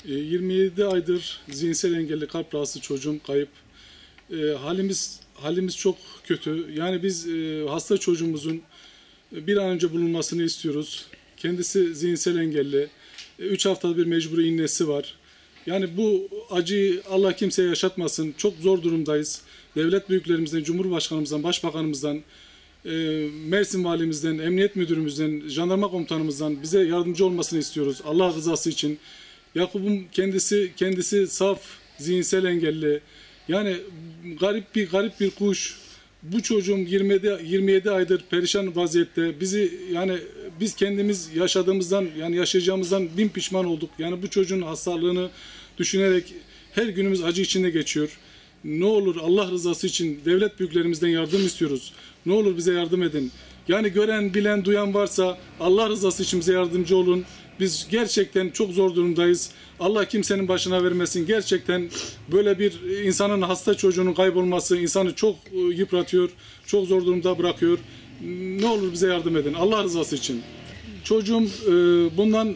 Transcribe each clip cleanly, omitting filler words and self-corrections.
27 aydır zihinsel engelli kalp rahatsız çocuğum kayıp. Halimiz çok kötü. Yani biz hasta çocuğumuzun bir an önce bulunmasını istiyoruz. Kendisi zihinsel engelli. 3 haftada bir mecburi iğnesi var. Yani bu acıyı Allah kimseye yaşatmasın. Çok zor durumdayız. Devlet büyüklerimizden, Cumhurbaşkanımızdan, Başbakanımızdan, Mersin Valimizden, Emniyet Müdürümüzden, Jandarma Komutanımızdan bize yardımcı olmasını istiyoruz. Allah rızası için. Yakup'un kendisi saf, zihinsel engelli. Yani garip bir kuş. Bu çocuğum 27 aydır perişan vaziyette. Biz kendimiz yaşadığımızdan, yani yaşayacağımızdan bin pişman olduk. Yani bu çocuğun hastalığını düşünerek her günümüz acı içinde geçiyor. Ne olur Allah rızası için devlet büyüklerimizden yardım istiyoruz. Ne olur bize yardım edin. Yani gören, bilen, duyan varsa Allah rızası için bize yardımcı olun. Biz gerçekten çok zor durumdayız. Allah kimsenin başına vermesin. Gerçekten böyle bir insanın, hasta çocuğunun kaybolması insanı çok yıpratıyor, çok zor durumda bırakıyor. Ne olur bize yardım edin Allah rızası için. Çocuğum bundan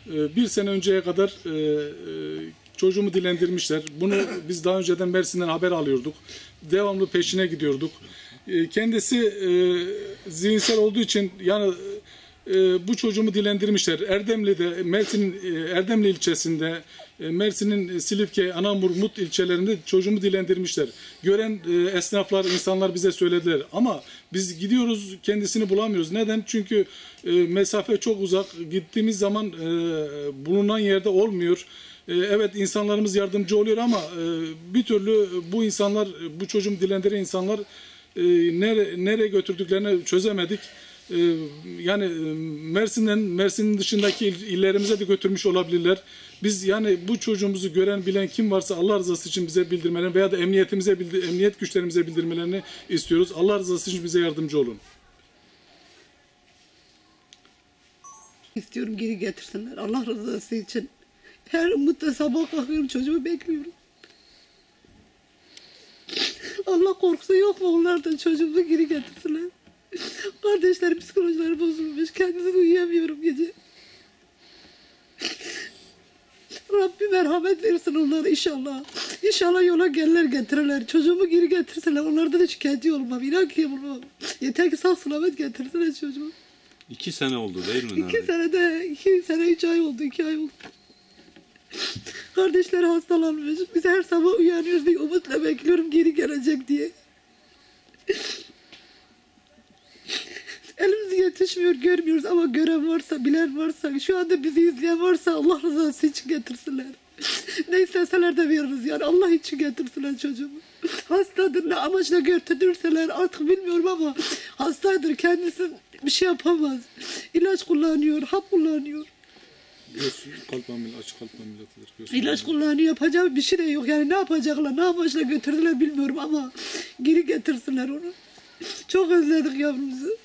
bir sene önceye kadar çocuğumu dilendirmişler. Bunu biz daha önceden Mersin'den haber alıyorduk. Devamlı peşine gidiyorduk. Kendisi zihinsel olduğu için yani bu çocuğumu dilendirmişler. Mersin'in Erdemli ilçesinde, Mersin'in Silifke, Anamur, Mut ilçelerinde çocuğumu dilendirmişler. Gören esnaflar, insanlar bize söylediler. Ama biz gidiyoruz, kendisini bulamıyoruz. Neden? Çünkü mesafe çok uzak. Gittiğimiz zaman bulunan yerde olmuyor. Evet, insanlarımız yardımcı oluyor ama bir türlü bu insanlar, bu çocuğumu dilendiren insanlar nereye götürdüklerini çözemedik. Yani Mersin'in dışındaki illerimize de götürmüş olabilirler. Biz yani bu çocuğumuzu gören, bilen kim varsa Allah rızası için bize bildirmelerini veya da emniyet güçlerimize bildirmelerini istiyoruz. Allah rızası için bize yardımcı olun. İstiyorum geri getirsinler Allah rızası için. Her umutla sabah kalkıyorum, çocuğumu bekliyorum. Allah korkusu yok mu onlardan, çocuğumu geri getirsinler. Kardeşlerim psikolojileri bozulmuş. Kendimi uyuyamıyorum gece. Rabbim merhamet versin onlara inşallah. İnşallah yola gelirler, getirirler. Çocuğumu geri getirsinler. Onlardan da şikayetçi olmam. İnan ki olmam. Yeter ki sağ selamet getirsinler çocuğumu. 2 sene oldu değil mi? 2 sene 3 ay oldu. 2 ay oldu. Kardeşleri hastalanmış. Biz her sabah uyanıyoruz. Bir umutla bekliyorum geri gelecek diye. Elimiz yetişmiyor, görmüyoruz ama gören varsa, bilen varsa, şu anda bizi izleyen varsa Allah rızası için getirsinler. Ne isteseler de veririz yani, Allah için getirsinler çocuğumu. Hastadır, ne amaçla götürürseler artık bilmiyorum ama hastadır, kendisi bir şey yapamaz. İlaç kullanıyor, hap kullanıyor. Açık kalp ameliyatıdır. İlaç kullanıyor, yapacağı bir şey de yok. Yani ne yapacaklar, ne amaçla götürdüler bilmiyorum ama geri getirsinler onu. Çok özledik yavrumuzu.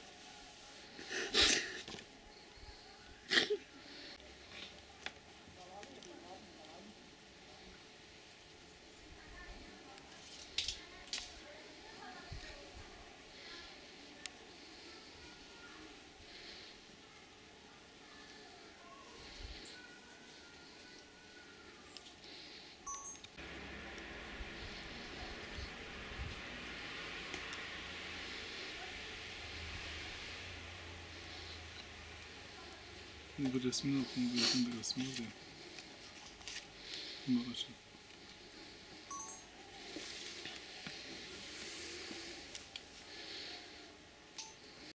Bu resmini okudum, bir resmi var ya. Buna başlayalım.